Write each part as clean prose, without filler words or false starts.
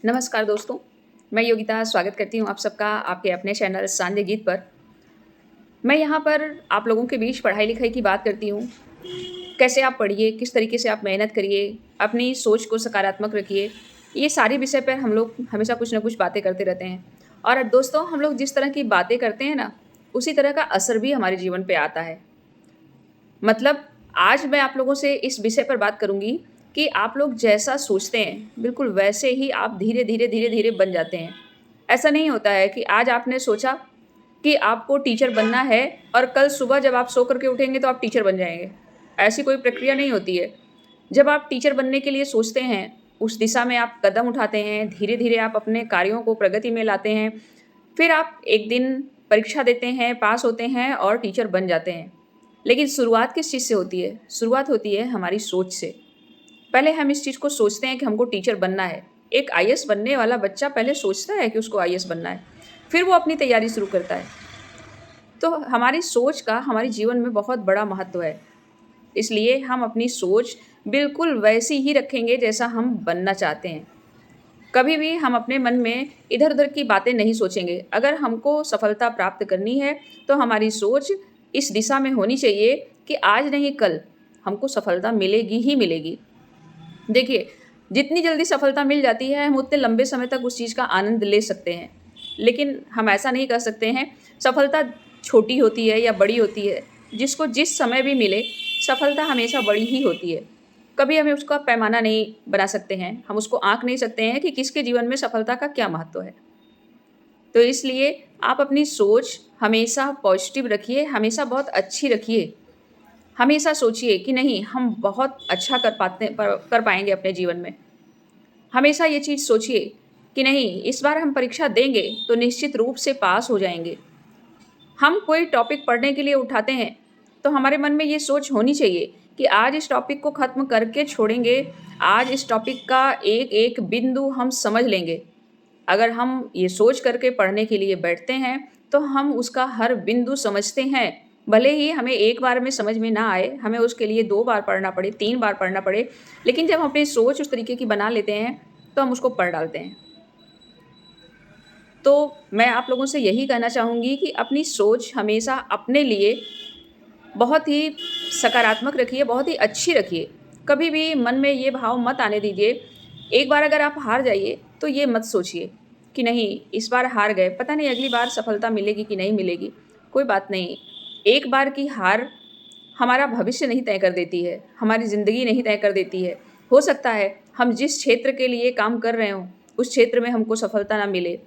नमस्कार दोस्तों, मैं योगिता स्वागत करती हूँ आप सबका आपके अपने चैनल सांध्य गीत पर। मैं यहाँ पर आप लोगों के बीच पढ़ाई-लिखाई की बात करती हूँ। कैसे आप पढ़िए, किस तरीके से आप मेहनत करिए, अपनी सोच को सकारात्मक रखिए। ये सारे विषय पर हम लोग हमेशा कुछ न कुछ बातें करते रहते हैं। और दोस्तों हम लोग जिस तरह की बातें करते हैं ना, उसी तरह का असर भी हमारे जीवन पे आता है। मतलब आज मैं आप लोगों से इस विषय पर बात करूँगी कि आप लोग जैसा सोचते हैं, बिल्कुल वैसे ही आप धीरे-धीरे, धीरे-धीरे बन जाते हैं। ऐसा नहीं होता है कि आज आपने सोचा कि आपको टीचर बनना है और कल सुबह जब आप सो कर के उठेंगे तो आप टीचर बन जाएँगे। ऐसी कोई प्रक्रिया नहीं होती है। जब आप टीचर बनने के लिए सोचते हैं, उस दिशा में आप कदम उठाते हैं, धीरे-धीरे आप अपने कार्यों को प्रगति में लाते हैं। फिर आप एक दिन परीक्षा देते हैं, पास होते हैं और टीचर बन जाते हैं। लेकिन शुरुआत किस चीज़ से होती है? शुरुआत होती है हमारी सोच से। पहले हम इस चीज़ को सोचते हैं कि हमको टीचर बनना है। एक आईएएस बनने वाला बच्चा पहले सोचता है कि उसको आईएएस बनना है, फिर वो अपनी तैयारी शुरू करता है। तो हमारी सोच का हमारे जीवन में बहुत बड़ा महत्व है। इसलिए हम अपनी सोच बिल्कुल वैसी ही रखेंगे जैसा हम बनना चाहते हैं। कभी भी हम अपने मन में इधर-उधर की बातें नहीं सोचेंगे। अगर हमको सफलता प्राप्त करनी है, तो हमारी सोच इस दिशा में होनी चाहिए कि आज नहीं कल हमको सफलता मिलेगी ही मिलेगी। देखिए, जितनी जल्दी सफलता मिल जाती है, हम उतने लंबे समय तक उस चीज़ का आनंद ले सकते हैं। लेकिन हम ऐसा नहीं कर सकते हैं, सफलता छोटी होती है या बड़ी होती है, जिसको जिस समय भी मिले, सफलता हमेशा बड़ी ही होती है। कभी हमें उसका पैमाना नहीं बना सकते हैं, हम उसको आँक नहीं सकते हैं कि किसके जीवन में सफलता का क्या महत्व है। तो इसलिए आप अपनी सोच हमेशा पॉजिटिव रखिए, हमेशा बहुत अच्छी रखिए। हमेशा सोचिए कि नहीं हम बहुत अच्छा कर पाएँगे अपने जीवन में। हमेशा ये चीज़ सोचिए कि नहीं इस बार हम परीक्षा देंगे तो निश्चित रूप से पास हो जाएँगे। हम कोई टॉपिक पढ़ने के लिए उठाते हैं, तो हमारे मन में ये सोच होनी चाहिए कि आज इस टॉपिक को ख़त्म करके छोड़ेंगे, आज इस टॉपिक का एक-एक बिंदु हम समझ लेंगे। अगर हम ये सोच करके पढ़ने के लिए बैठते हैं, तो हम उसका हर बिंदु समझते हैं। भले ही हमें एक बार में समझ में ना आए, हमें उसके लिए 2 बार पढ़ना पड़े, 3 बार पढ़ना पड़े, लेकिन जब हम अपनी सोच उस तरीके की बना लेते हैं, तो हम उसको पढ़ डालते हैं। तो मैं आप लोगों से यही कहना चाहूँगी कि अपनी सोच हमेशा अपने लिए बहुत ही सकारात्मक रखिए, बहुत ही अच्छी रखिए। कभी भी मन में ये भाव मत आने दीजिए। एक बार अगर आप हार जाइए, तो ये मत सोचिए कि नहीं इस बार हार गए, पता नहीं अगली बार सफलता मिलेगी कि नहीं मिलेगी। कोई बात नहीं, एक बार की हार हमारा भविष्य नहीं तय कर देती है, हमारी ज़िंदगी नहीं तय कर देती है। हो सकता है हम जिस क्षेत्र के लिए काम कर रहे हों, उस क्षेत्र में हमको सफलता ना मिले,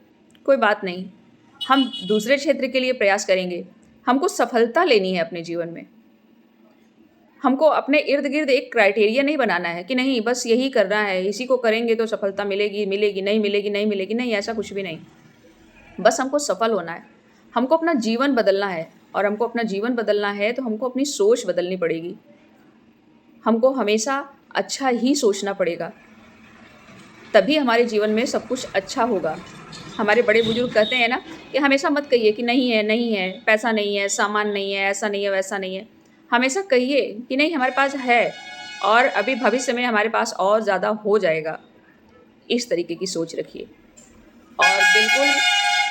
कोई बात नहीं, हम दूसरे क्षेत्र के लिए प्रयास करेंगे। हमको सफलता लेनी है अपने जीवन में। हमको अपने इर्द-गिर्द एक क्राइटेरिया नहीं बनाना है कि नहीं बस यही करना है, इसी को करेंगे तो सफलता मिलेगी, मिलेगी, नहीं मिलेगी, नहीं मिलेगी, नहीं ऐसा कुछ भी नहीं। बस हमको सफल होना है। हमको अपना जीवन बदलना है और हमको अपना जीवन बदलना है तो हमको अपनी सोच बदलनी पड़ेगी। हमको हमेशा अच्छा ही सोचना पड़ेगा, तभी हमारे जीवन में सब कुछ अच्छा होगा। हमारे बड़े-बुजुर्ग कहते हैं ना कि हमेशा मत कहिए कि नहीं है, पैसा नहीं है, सामान नहीं है, ऐसा नहीं है, वैसा नहीं है। हमेशा कहिए कि नहीं हमारे पास है और अभी भविष्य में हमारे पास और ज़्यादा हो जाएगा। इस तरीके की सोच रखिए और बिल्कुल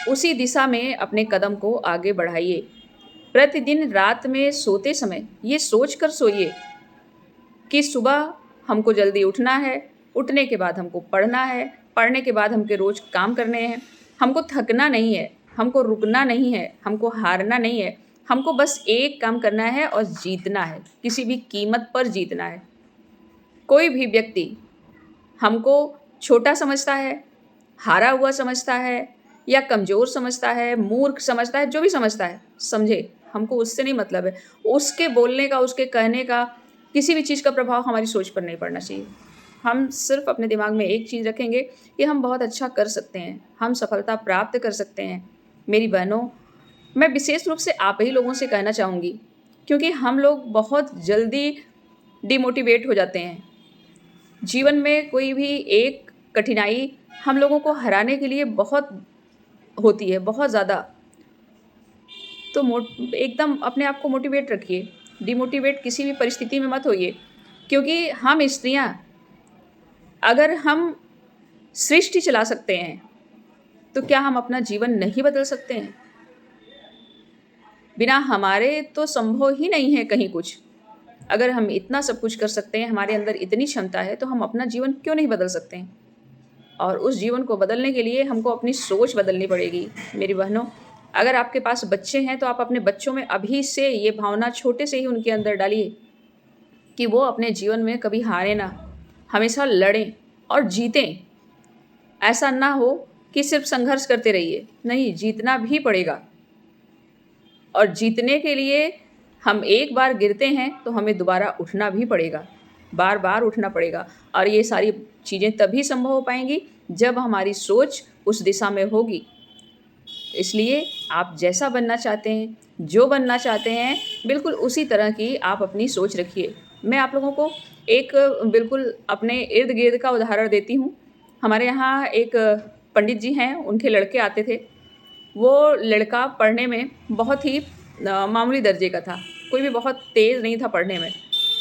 उसी दिशा में अपने कदम को आगे बढ़ाइए। प्रतिदिन रात में सोते समय ये सोच कर सोइए कि सुबह हमको जल्दी उठना है, उठने के बाद हमको पढ़ना है, पढ़ने के बाद हमके रोज़ काम करने हैं। हमको थकना नहीं है, हमको रुकना नहीं है, हमको हारना नहीं है। हमको बस एक काम करना है और जीतना है, किसी भी कीमत पर जीतना है। कोई भी व्यक्ति हमको छोटा समझता है, हारा हुआ समझता है या कमज़ोर समझता है, मूर्ख समझता है, जो भी समझता है, समझे, हमको उससे नहीं मतलब है। उसके बोलने का, उसके कहने का, किसी भी चीज़ का प्रभाव हमारी सोच पर नहीं पड़ना चाहिए। हम सिर्फ़ अपने दिमाग में एक चीज़ रखेंगे कि हम बहुत अच्छा कर सकते हैं, हम सफलता प्राप्त कर सकते हैं। मेरी बहनों, मैं विशेष रूप से आप ही लोगों से कहना चाहूँगी, क्योंकि हम लोग बहुत जल्दी डिमोटिवेट हो जाते हैं। जीवन में कोई भी एक कठिनाई हम लोगों को हराने के लिए बहुत होती है, बहुत ज़्यादा। तो एकदम अपने आप को मोटिवेट रखिए, डिमोटिवेट किसी भी परिस्थिति में मत होइए, क्योंकि हम स्त्रियाँ अगर हम सृष्टि चला सकते हैं, तो क्या हम अपना जीवन नहीं बदल सकते हैं? बिना हमारे तो संभव ही नहीं है कहीं कुछ। अगर हम इतना सब कुछ कर सकते हैं, हमारे अंदर इतनी क्षमता है, तो हम अपना जीवन क्यों नहीं बदल सकते हैं? और उस जीवन को बदलने के लिए हमको अपनी सोच बदलनी पड़ेगी। मेरी बहनों, अगर आपके पास बच्चे हैं, तो आप अपने बच्चों में अभी से ये भावना छोटे से ही उनके अंदर डालिए कि वो अपने जीवन में कभी हारें ना, हमेशा लड़ें और जीतें। ऐसा ना हो कि सिर्फ संघर्ष करते रहिए, नहीं, जीतना भी पड़ेगा। और जीतने के लिए हम एक बार गिरते हैं तो हमें दोबारा उठना भी पड़ेगा, बार-बार उठना पड़ेगा। और ये सारी चीज़ें तभी संभव हो पाएँगी जब हमारी सोच उस दिशा में होगी। इसलिए आप जैसा बनना चाहते हैं, जो बनना चाहते हैं, बिल्कुल उसी तरह की आप अपनी सोच रखिए। मैं आप लोगों को एक बिल्कुल अपने इर्द-गिर्द का उदाहरण देती हूँ। हमारे यहाँ एक पंडित जी हैं, उनके लड़के आते थे। वो लड़का पढ़ने में बहुत ही मामूली दर्जे का था, कोई भी बहुत तेज़ नहीं था पढ़ने में।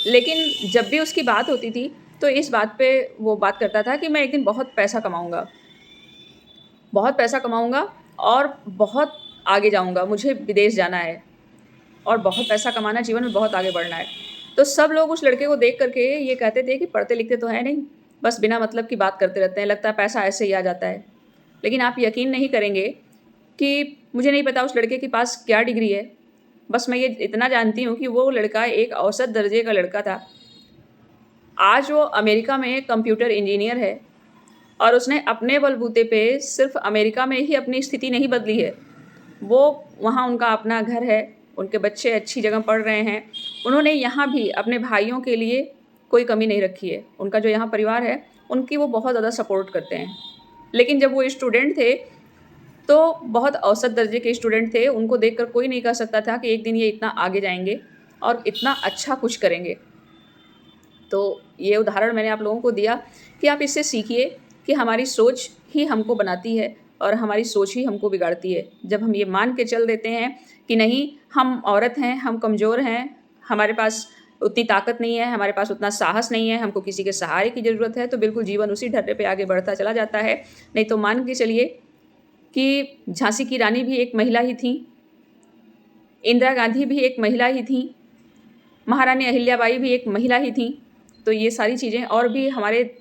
लेकिन जब भी उसकी बात होती थी, तो इस बात पे वो बात करता था कि मैं एक दिन बहुत पैसा कमाऊँगा और बहुत आगे जाऊँगा, मुझे विदेश जाना है और बहुत पैसा कमाना है, जीवन में बहुत आगे बढ़ना है। तो सब लोग उस लड़के को देख कर के ये कहते थे कि पढ़ते-लिखते तो है नहीं, बस बिना मतलब की बात करते रहते हैं, लगता है पैसा ऐसे ही आ जाता है। लेकिन आप यकीन नहीं करेंगे कि मुझे नहीं पता उस लड़के के पास क्या डिग्री है, बस मैं ये इतना जानती हूँ कि वो लड़का एक औसत दर्जे का लड़का था। आज वो अमेरिका में कंप्यूटर इंजीनियर है और उसने अपने बलबूते पे सिर्फ़ अमेरिका में ही अपनी स्थिति नहीं बदली है। वो वहाँ उनका अपना घर है, उनके बच्चे अच्छी जगह पढ़ रहे हैं। उन्होंने यहाँ भी अपने भाइयों के लिए कोई कमी नहीं रखी है। उनका जो यहाँ परिवार है, उनकी वो बहुत ज़्यादा सपोर्ट करते हैं। लेकिन जब वो स्टूडेंट थे, तो बहुत औसत दर्जे के स्टूडेंट थे, उनको देखकर कोई नहीं कह सकता था कि एक दिन ये इतना आगे जाएँगे और इतना अच्छा कुछ करेंगे। तो ये उदाहरण मैंने आप लोगों को दिया कि आप इससे सीखिए कि हमारी सोच ही हमको बनाती है और हमारी सोच ही हमको बिगाड़ती है। जब हम ये मान के चल देते हैं कि नहीं, हम औरत हैं, हम कमज़ोर हैं, हमारे पास उतनी ताकत नहीं है, हमारे पास उतना साहस नहीं है, हमको किसी के सहारे की ज़रूरत है, तो बिल्कुल जीवन उसी ढर्रे पे आगे बढ़ता चला जाता है। नहीं तो मान के चलिए कि झांसी की रानी भी एक महिला ही थीं, इंदिरा गांधी भी एक महिला ही थीं, महारानी अहिल्याबाई भी एक महिला ही थीं। तो ये सारी चीज़ें और भी हमारे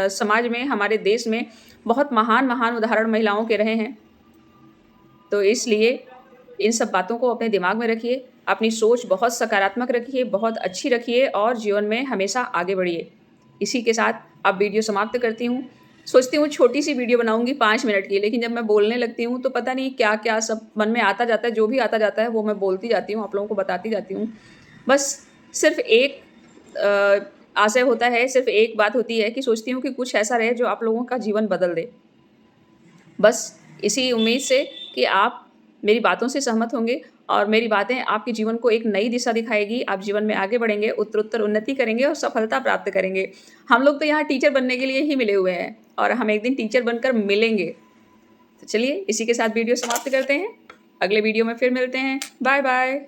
समाज में, हमारे देश में बहुत महान-महान उदाहरण महिलाओं के रहे हैं। तो इसलिए इन सब बातों को अपने दिमाग में रखिए, अपनी सोच बहुत सकारात्मक रखिए, बहुत अच्छी रखिए और जीवन में हमेशा आगे बढ़िए। इसी के साथ अब वीडियो समाप्त करती हूँ। सोचती हूँ छोटी-सी वीडियो बनाऊँगी 5 मिनट की, लेकिन जब मैं बोलने लगती हूँ तो पता नहीं क्या-क्या सब मन में आता जाता है, जो भी आता जाता है वो मैं बोलती जाती हूँ, आप लोगों को बताती जाती हूँ। बस सिर्फ़ एक आशय होता है, सिर्फ़ एक बात होती है कि सोचती हूँ कि कुछ ऐसा रहे जो आप लोगों का जीवन बदल दे। बस इसी उम्मीद से कि आप मेरी बातों से सहमत होंगे और मेरी बातें आपके जीवन को एक नई दिशा दिखाएगी। आप जीवन में आगे बढ़ेंगे, उत्तरोत्तर उन्नति करेंगे और सफलता प्राप्त करेंगे। हम लोग तो यहाँ टीचर बनने के लिए ही मिले हुए हैं और हम एक दिन टीचर बनकर मिलेंगे। तो चलिए इसी के साथ वीडियो समाप्त करते हैं। अगले वीडियो में फिर मिलते हैं। Bye bye.